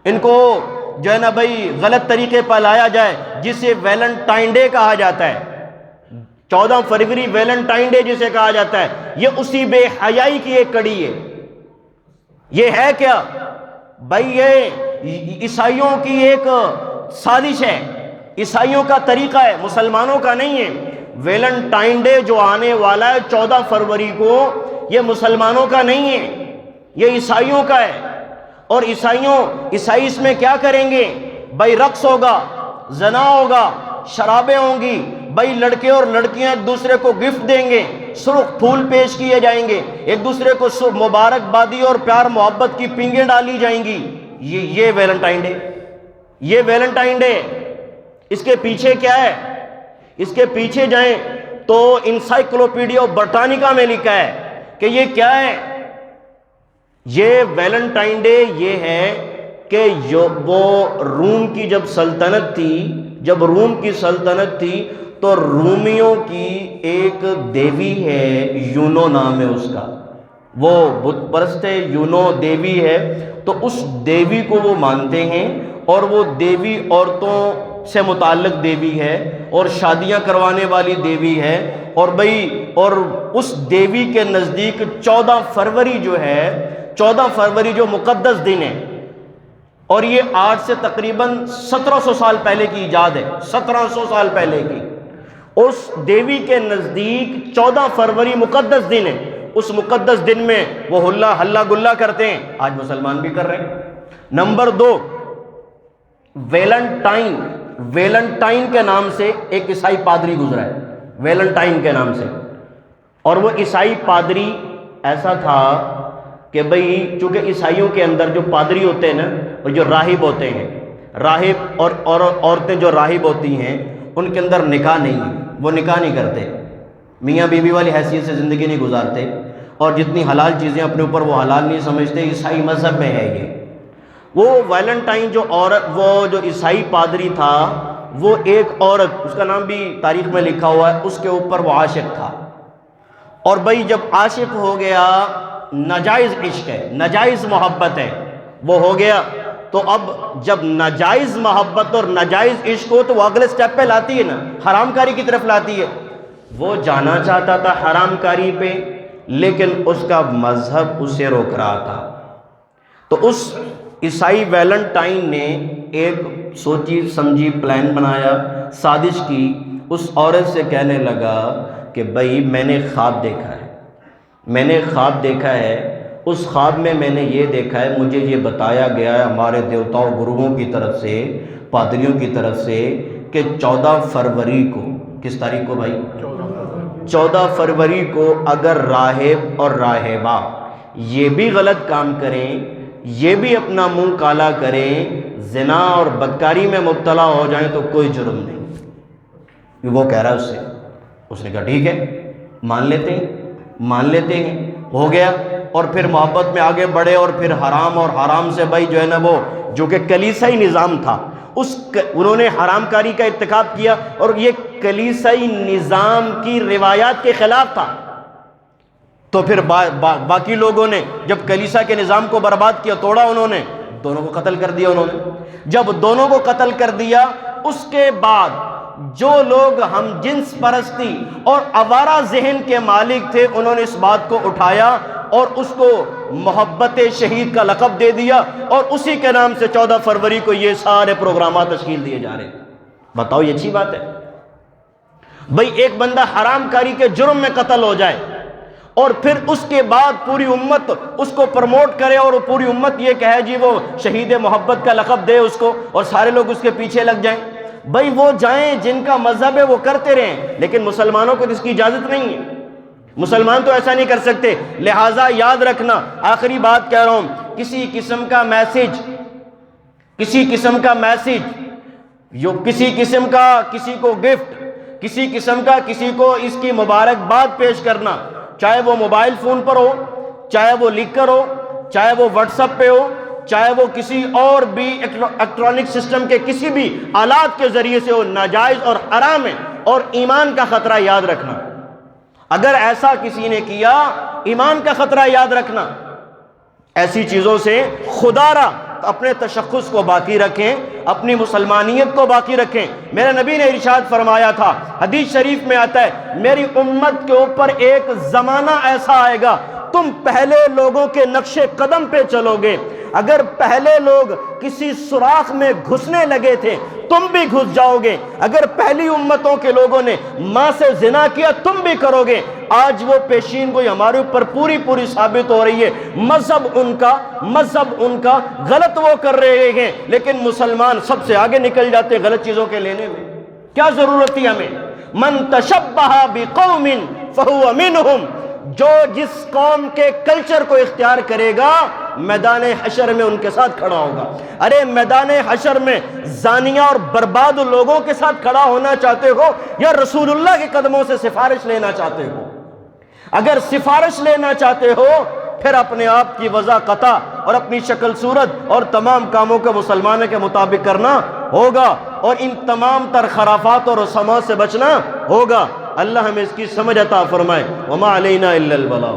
ان کو جو ہے نا بھائی غلط طریقے پر لایا جائے، جسے ویلنٹائن ڈے کہا جاتا ہے، 14 فروری ویلنٹائن ڈے جسے کہا جاتا ہے، یہ اسی بے حیائی کی ایک کڑی ہے۔ یہ ہے کیا بھائی؟ یہ عیسائیوں کی ایک سازش ہے، عیسائیوں کا طریقہ ہے، مسلمانوں کا نہیں ہے۔ ویلنٹائن ڈے جو آنے والا ہے 14 فروری کو، یہ مسلمانوں کا نہیں ہے، یہ عیسائیوں کا ہے۔ اور عیسائی اس میں کیا کریں گے بھائی؟ رقص ہوگا، زنا ہوگا، شرابیں ہوں گی بھائی، لڑکے اور لڑکیاں ایک دوسرے کو گفٹ دیں گے، سرخ پھول پیش کیے جائیں گے، ایک دوسرے کو مبارکبادی اور پیار محبت کی پینگیں ڈالی جائیں گی۔ یہ ویلنٹائن ڈے، یہ ویلنٹائن ڈے۔ اس کے پیچھے کیا ہے؟ اس کے پیچھے جائیں تو انسائکلوپیڈیا برٹانیکا میں لکھا ہے کہ یہ کیا ہے؟ یہ ویلنٹائن ڈے یہ ہے کہ وہ روم کی جب سلطنت تھی، جب روم کی سلطنت تھی تو رومیوں کی ایک دیوی ہے، یونو نام ہے اس کا، وہ بت پرست ہے، یونو دیوی ہے، تو اس دیوی کو وہ مانتے ہیں، اور وہ دیوی عورتوں سے متعلق دیوی ہے اور شادیاں کروانے والی دیوی ہے۔ اور اور اس دیوی کے نزدیک 14 فروری جو ہے، 14 فروری جو مقدس دن ہے، اور یہ آج سے تقریباً 1700 سال پہلے کی ایجاد ہے، 1700 سال پہلے کی۔ اس دیوی کے نزدیک 14 فروری مقدس دن ہے، اس مقدس دن میں وہ ہلا گلا کرتے ہیں، آج مسلمان بھی کر رہے ہیں۔ نمبر 2، ویلنٹائن کے نام سے ایک عیسائی پادری گزرا ہے، ویلنٹائن کے نام سے۔ اور وہ عیسائی پادری ایسا تھا کہ بھئی چونکہ عیسائیوں کے اندر جو پادری ہوتے ہیں نا، اور جو راہب ہوتے ہیں، راہب اور عورتیں جو راہب ہوتی ہیں، ان کے اندر نکاح نہیں ہے، وہ نکاح نہیں کرتے، میاں بیوی والی حیثیت سے زندگی نہیں گزارتے، اور جتنی حلال چیزیں اپنے اوپر وہ حلال نہیں سمجھتے، عیسائی مذہب میں ہے یہ۔ وہ ویلنٹائن وہ جو عیسائی پادری تھا، وہ ایک عورت، اس کا نام بھی تاریخ میں لکھا ہوا ہے، اس کے اوپر وہ عاشق تھا۔ اور بھئی جب عاشق ہو گیا، ناجائز عشق ہے، ناجائز محبت ہے، وہ ہو گیا، تو اب جب ناجائز محبت اور ناجائز عشق ہو تو وہ اگلے سٹیپ پہ لاتی ہے نا، حرام کاری کی طرف لاتی ہے۔ وہ جانا چاہتا تھا حرام کاری پہ، لیکن اس کا مذہب اسے روک رہا تھا۔ تو اس عیسائی ویلنٹائن نے ایک سوچی سمجھی پلان بنایا، سازش کی، اس عورت سے کہنے لگا کہ بھئی میں نے خواب دیکھا ہے، میں نے خواب دیکھا ہے، اس خواب میں نے یہ دیکھا ہے، مجھے یہ بتایا گیا ہے ہمارے دیوتاؤں گروہوں کی طرف سے، پادریوں کی طرف سے، کہ 14 فروری کو، کس تاریخ کو بھائی؟ 14 فروری کو اگر راہب اور راہبہ یہ بھی غلط کام کریں، یہ بھی اپنا منہ کالا کریں، زنا اور بدکاری میں مبتلا ہو جائیں تو کوئی جرم نہیں۔ وہ کہہ رہا ہے اس نے کہا ٹھیک ہے، مان لیتے ہیں، ہو گیا۔ اور پھر محبت میں آگے بڑھے، اور پھر حرام، اور حرام سے بھائی جو ہے نا وہ جو کہ کلیسائی نظام تھا، انہوں نے حرام کاری کا ارتکاب کیا، اور یہ کلیسائی نظام کی روایات کے خلاف تھا۔ تو پھر باقی لوگوں نے جب کلیسا کے نظام کو برباد کیا، توڑا، انہوں نے دونوں کو قتل کر دیا۔ انہوں نے جب دونوں کو قتل کر دیا، اس کے بعد جو لوگ ہم جنس پرستی اور آوارہ ذہن کے مالک تھے، انہوں نے اس بات کو اٹھایا اور اس کو محبت شہید کا لقب دے دیا، اور اسی کے نام سے 14 فروری کو یہ سارے پروگرامات تشکیل دیے جا رہے ہیں۔ بتاؤ یہ اچھی بات ہے؟ بھئی ایک بندہ حرام کاری کے جرم میں قتل ہو جائے، اور پھر اس کے بعد پوری امت اس کو پروموٹ کرے، اور پوری امت یہ کہے جی وہ شہید محبت کا لقب دے اس کو، اور سارے لوگ اس کے پیچھے لگ جائیں۔ بھئی وہ جائیں، جن کا مذہب ہے وہ کرتے رہیں، لیکن مسلمانوں کو اس کی اجازت نہیں ہے، مسلمان تو ایسا نہیں کر سکتے۔ لہٰذا یاد رکھنا، آخری بات کہہ رہا ہوں، کسی قسم کا میسج، کسی قسم کا کسی کو گفٹ، کسی قسم کا کسی کو اس کی مبارکباد پیش کرنا، چاہے وہ موبائل فون پر ہو، چاہے وہ لکھ کر ہو، چاہے وہ واٹس ایپ پہ ہو، چاہے وہ کسی اور بھی الیکٹرانک سسٹم کے کسی بھی آلات کے ذریعے سے ہو، ناجائز اور حرام ہے، اور ایمان کا خطرہ یاد رکھنا۔ اگر ایسا کسی نے کیا، ایمان کا خطرہ یاد رکھنا، ایسی چیزوں سے خدا را اپنے تشخص کو باقی رکھیں، اپنی مسلمانیت کو باقی رکھیں۔ میرے نبی نے ارشاد فرمایا تھا، حدیث شریف میں آتا ہے، میری امت کے اوپر ایک زمانہ ایسا آئے گا، تم پہلے لوگوں کے نقش قدم پہ چلو گے۔ اگر پہلے لوگ کسی سوراخ میں گھسنے لگے تھے، تم بھی گھس جاؤ گے۔ اگر پہلی امتوں کے لوگوں نے ماں سے زنا کیا، تم بھی کرو گے۔ آج وہ پیشین گوئی ہمارے اوپر پوری پوری ثابت ہو رہی ہے۔ مذہب ان کا غلط وہ کر رہے ہیں، لیکن مسلمان سب سے آگے نکل جاتے غلط چیزوں کے لینے میں۔ کیا ضرورت تھی ہمیں؟ من تشبہ بقوم فہو منہم، جو جس قوم کے کلچر کو اختیار کرے گا میدان حشر میں ان کے ساتھ کھڑا ہوگا۔ ارے میدان حشر میں زانیہ اور برباد لوگوں کے ساتھ کھڑا ہونا چاہتے ہو یا رسول اللہ کے قدموں سے سفارش لینا چاہتے ہو؟ اگر سفارش لینا چاہتے ہو پھر اپنے آپ کی وضاحت اور اپنی شکل صورت اور تمام کاموں کو مسلمانوں کے مطابق کرنا ہوگا، اور ان تمام تر خرافات اور رسومات سے بچنا ہوگا۔ اللہ ہمیں اس کی سمجھ عطا فرمائے۔ وما علینا الا البلاغ۔